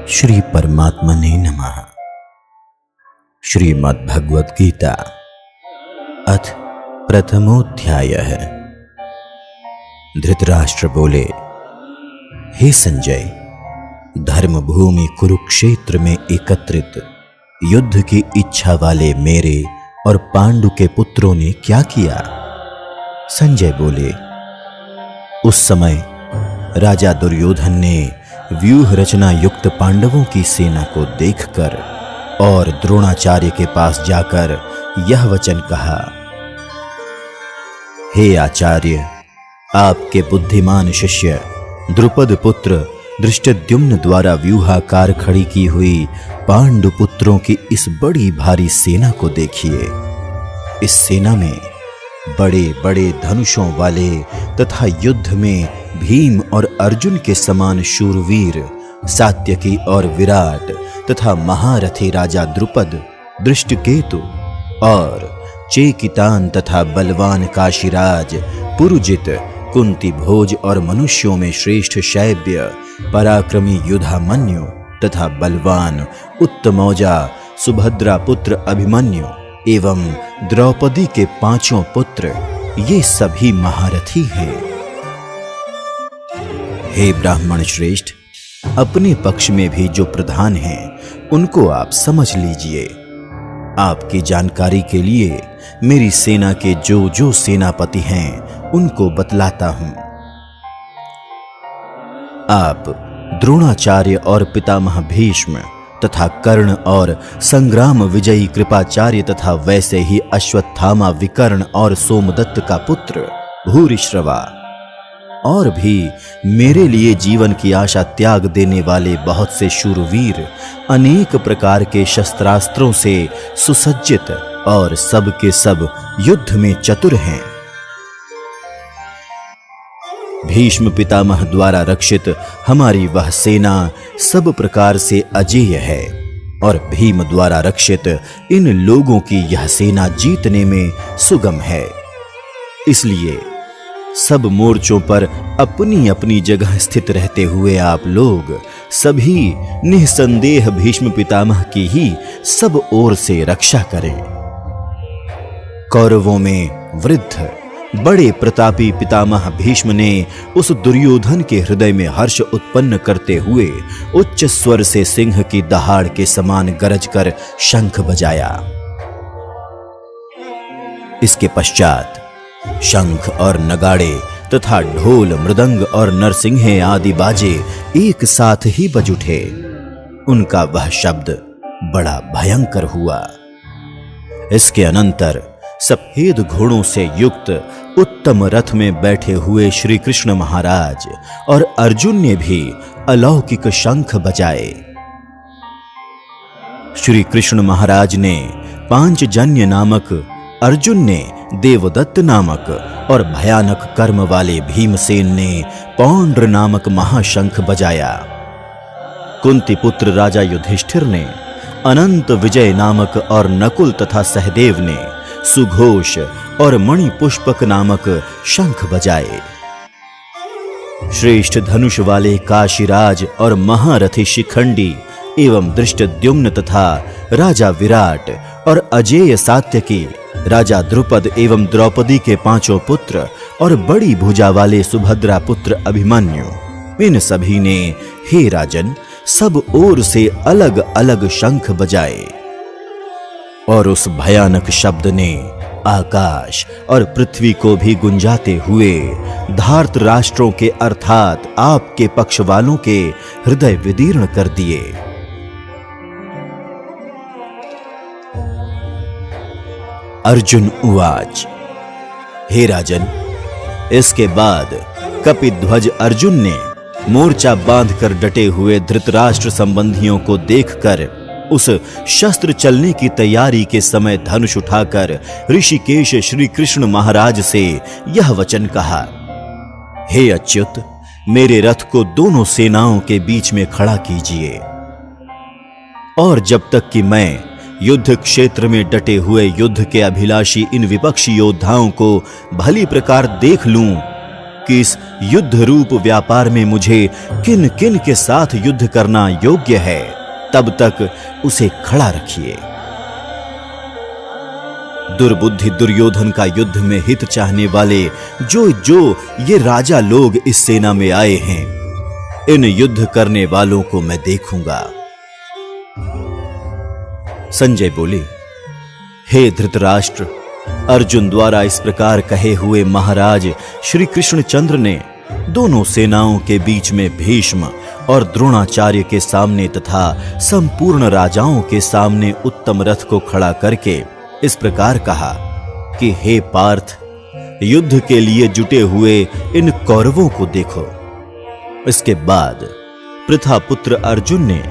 श्री परमात्मने नमः। श्रीमद् भगवद गीता अथ प्रथमोध्यायः। धृतराष्ट्र बोले, हे संजय, धर्मभूमि कुरुक्षेत्र में एकत्रित युद्ध की इच्छा वाले मेरे और पांडु के पुत्रों ने क्या किया? संजय बोले, उस समय राजा दुर्योधन ने व्यूह रचना युक्त पांडवों की सेना को देखकर और द्रोणाचार्य के पास जाकर यह वचन कहा, हे आचार्य, आपके बुद्धिमान शिष्य द्रुपद पुत्र धृष्टद्युम्न द्वारा व्यूहाकार खड़ी की हुई पांडु पुत्रों की इस बड़ी भारी सेना को देखिए। इस सेना में बड़े बड़े धनुषों वाले तथा युद्ध में भीम और अर्जुन के समान शूरवीर सात्यकी और विराट तथा महारथी राजा द्रुपद, दृष्टकेतु और चेकितान तथा बलवान काशीराज, पुरुजित, कुंती भोज और मनुष्यों में श्रेष्ठ शैब्य, पराक्रमी युधामन्यु तथा बलवान उत्तमौजा सुभद्रा पुत्र अभिमन्यु एवं द्रौपदी के पांचों पुत्र, ये सभी महारथी हैं। हे ब्राह्मण श्रेष्ठ, अपने पक्ष में भी जो प्रधान हैं उनको आप समझ लीजिए। आपकी जानकारी के लिए मेरी सेना के जो जो सेनापति हैं उनको बतलाता हूं। आप द्रोणाचार्य और पितामह भीष्म तथा कर्ण और संग्राम विजयी कृपाचार्य तथा वैसे ही अश्वत्थामा, विकर्ण और सोमदत्त का पुत्र भूरिश्रवा और भी मेरे लिए जीवन की आशा त्याग देने वाले बहुत से शूरवीर अनेक प्रकार के शस्त्रास्त्रों से सुसज्जित और सब के सब युद्ध में चतुर हैं। भीष्म पितामह द्वारा रक्षित हमारी वह सेना सब प्रकार से अजेय है और भीम द्वारा रक्षित इन लोगों की यह सेना जीतने में सुगम है। इसलिए सब मोर्चों पर अपनी अपनी जगह स्थित रहते हुए आप लोग सभी निसंदेह भीष्म पितामह की ही सब ओर से रक्षा करें। कौरवों में वृद्ध बड़े प्रतापी पितामह भीष्म ने उस दुर्योधन के हृदय में हर्ष उत्पन्न करते हुए उच्च स्वर से सिंह की दहाड़ के समान गरज कर शंख बजाया। इसके पश्चात शंख और नगाड़े तथा ढोल, मृदंग और नरसिंहे आदि बाजे एक साथ ही बज उठे। उनका वह शब्द बड़ा भयंकर हुआ। इसके अनंतर सफेद घोड़ों से युक्त उत्तम रथ में बैठे हुए श्री कृष्ण महाराज और अर्जुन ने भी अलौकिक शंख बजाए। श्री कृष्ण महाराज ने पांचजन्य नामक, अर्जुन ने देवदत्त नामक और भयानक कर्म वाले भीमसेन ने पौंड्र नामक महाशंख बजाया। कुंती पुत्र राजा युधिष्ठिर ने अनंत विजय नामक और नकुल तथा सहदेव ने सुघोष और मणि पुष्पक नामक शंख बजाए। श्रेष्ठ धनुष वाले काशीराज और महारथी शिखंडी एवं दृष्टद्युम्न तथा राजा विराट और अजेय सात्यकी, राजा द्रुपद एवं द्रौपदी के पांचों पुत्र और बड़ी भुजा वाले सुभद्रा पुत्र अभिमन्यु, इन सभी ने, हे राजन, सब ओर से अलग अलग शंख बजाए। और उस भयानक शब्द ने आकाश और पृथ्वी को भी गुंजाते हुए धार्त राष्ट्रों के अर्थात आपके पक्ष वालों के हृदय विदीर्ण कर दिए। अर्जुन उवाच, हे राजन, इसके बाद कपिध्वज अर्जुन ने मोर्चा बांधकर डटे हुए धृतराष्ट्र संबंधियों को देखकर उस शस्त्र चलने की तैयारी के समय धनुष उठाकर ऋषिकेश श्री कृष्ण महाराज से यह वचन कहा, हे अच्युत, मेरे रथ को दोनों सेनाओं के बीच में खड़ा कीजिए और जब तक कि मैं युद्ध क्षेत्र में डटे हुए युद्ध के अभिलाषी इन विपक्षी योद्धाओं को भली प्रकार देख लूं कि इस युद्ध रूप व्यापार में मुझे किन किन के साथ युद्ध करना योग्य है, तब तक उसे खड़ा रखिए। दुर्बुद्धि दुर्योधन का युद्ध में हित चाहने वाले जो जो ये राजा लोग इस सेना में आए हैं, इन युद्ध करने वालों को मैं देखूंगा। संजय बोले, हे धृतराष्ट्र, अर्जुन द्वारा इस प्रकार कहे हुए महाराज श्री कृष्णचंद्र ने दोनों सेनाओं के बीच में भीष्म और द्रोणाचार्य के सामने तथा संपूर्ण राजाओं के सामने उत्तम रथ को खड़ा करके इस प्रकार कहा कि हे पार्थ, युद्ध के लिए जुटे हुए इन कौरवों को देखो। इसके बाद पृथापुत्र अर्जुन ने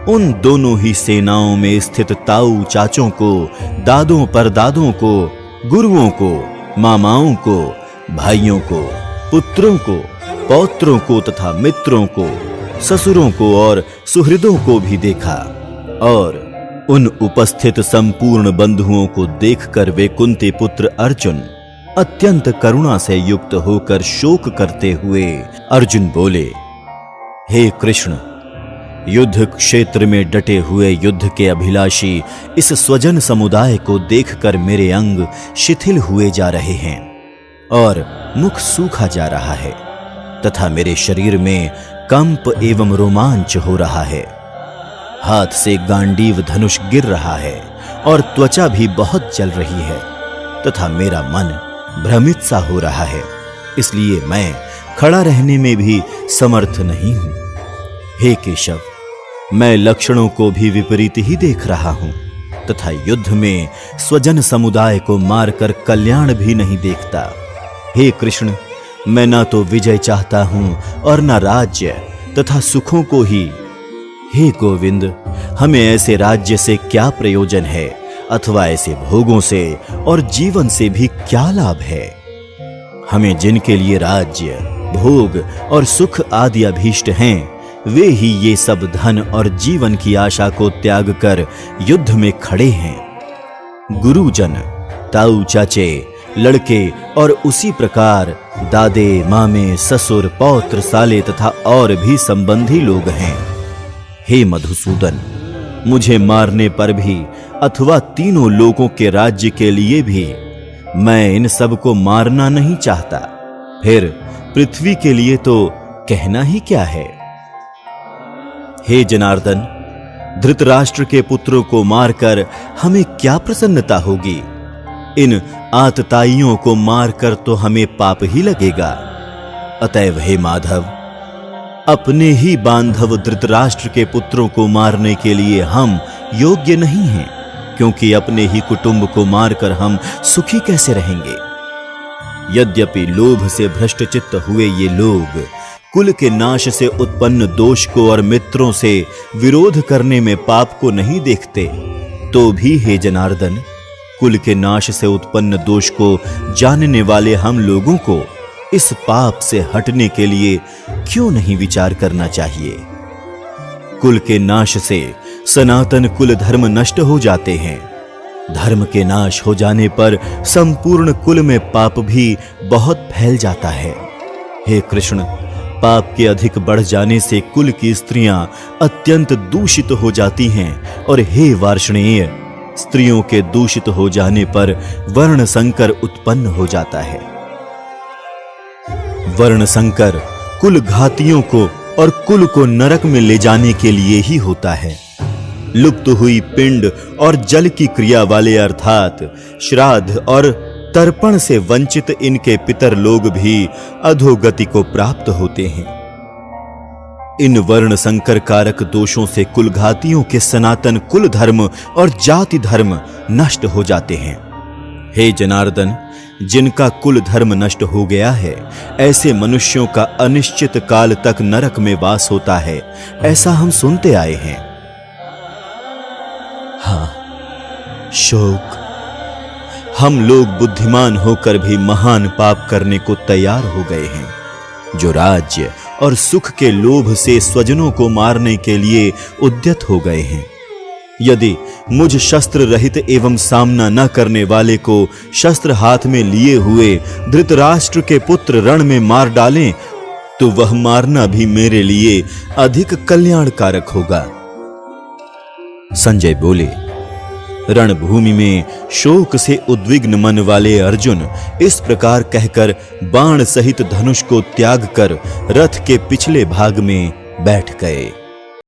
उन दोनों ही सेनाओं में स्थित ताऊ चाचों को, दादों परदादों को, गुरुओं को, मामाओं को, भाइयों को, पुत्रों को, पौत्रों को तथा मित्रों को, ससुरों को और सुहृदों को भी देखा। और उन उपस्थित संपूर्ण बंधुओं को देखकर वे कुंती पुत्र अर्जुन अत्यंत करुणा से युक्त होकर शोक करते हुए अर्जुन बोले, हे कृष्ण, युद्ध क्षेत्र में डटे हुए युद्ध के अभिलाषी इस स्वजन समुदाय को देखकर मेरे अंग शिथिल हुए जा रहे हैं और मुख सूखा जा रहा है तथा मेरे शरीर में कंप एवं रोमांच हो रहा है। हाथ से गांडीव धनुष गिर रहा है और त्वचा भी बहुत जल रही है तथा मेरा मन भ्रमित सा हो रहा है, इसलिए मैं खड़ा रहने में भी समर्थ नहीं हूं। हे केशव, मैं लक्षणों को भी विपरीत ही देख रहा हूं तथा युद्ध में स्वजन समुदाय को मारकर कल्याण भी नहीं देखता। हे कृष्ण, मैं ना तो विजय चाहता हूं और ना राज्य तथा सुखों को ही। हे गोविंद, हमें ऐसे राज्य से क्या प्रयोजन है अथवा ऐसे भोगों से और जीवन से भी क्या लाभ है। हमें जिनके लिए राज्य, भोग और सुख आदि अभीष्ट हैं, वे ही ये सब धन और जीवन की आशा को त्याग कर युद्ध में खड़े हैं। गुरुजन, ताऊ चाचे, लड़के और उसी प्रकार दादे, मामे, ससुर, पौत्र, साले तथा और भी संबंधी लोग हैं। हे मधुसूदन, मुझे मारने पर भी अथवा तीनों लोगों के राज्य के लिए भी मैं इन सब को मारना नहीं चाहता। फिर पृथ्वी के लिए तो कहना ही क्या है। हे जनार्दन, धृतराष्ट्र के पुत्रों को मारकर हमें क्या प्रसन्नता होगी। इन आतताइयों को मारकर तो हमें पाप ही लगेगा। अतएव हे माधव, अपने ही बांधव धृतराष्ट्र के पुत्रों को मारने के लिए हम योग्य नहीं हैं, क्योंकि अपने ही कुटुंब को मारकर हम सुखी कैसे रहेंगे। यद्यपि लोभ से भ्रष्टचित्त हुए ये लोग कुल के नाश से उत्पन्न दोष को और मित्रों से विरोध करने में पाप को नहीं देखते, तो भी हे जनार्दन, कुल के नाश से उत्पन्न दोष को जानने वाले हम लोगों को इस पाप से हटने के लिए क्यों नहीं विचार करना चाहिए। कुल के नाश से सनातन कुल धर्म नष्ट हो जाते हैं। धर्म के नाश हो जाने पर संपूर्ण कुल में पाप भी बहुत फैल जाता है। हे कृष्ण, पाप के अधिक बढ़ जाने से कुल की स्त्रियां अत्यंत दूषित हो जाती हैं और हे वार्ष्णेय, स्त्रियों के दूषित हो जाने पर वर्ण संकर उत्पन्न हो जाता है। वर्ण संकर कुल घातियों को और कुल को नरक में ले जाने के लिए ही होता है। लुप्त हुई पिंड और जल की क्रिया वाले अर्थात श्राद्ध और तर्पण से वंचित इनके पितर लोग भी अधोगति को प्राप्त होते हैं। इन वर्ण संकर कारक दोषों से कुलघातियों के सनातन कुल धर्म और जाति धर्म नष्ट हो जाते हैं। हे जनार्दन, जिनका कुल धर्म नष्ट हो गया है, ऐसे मनुष्यों का अनिश्चित काल तक नरक में वास होता है, ऐसा हम सुनते आए हैं। हाँ, शोक, हम लोग बुद्धिमान होकर भी महान पाप करने को तैयार हो गए हैं। जो राज्य और सुख के लोभ से स्वजनों को मारने के लिए उद्यत हो गए हैं, यदि मुझ शस्त्र रहित एवं सामना न करने वाले को शस्त्र हाथ में लिए हुए धृतराष्ट्र के पुत्र रण में मार डालें तो वह मारना भी मेरे लिए अधिक कल्याणकारक होगा। संजय बोले, रणभूमि में शोक से उद्विग्न मन वाले अर्जुन इस प्रकार कहकर बाण सहित धनुष को त्याग कर रथ के पिछले भाग में बैठ गए।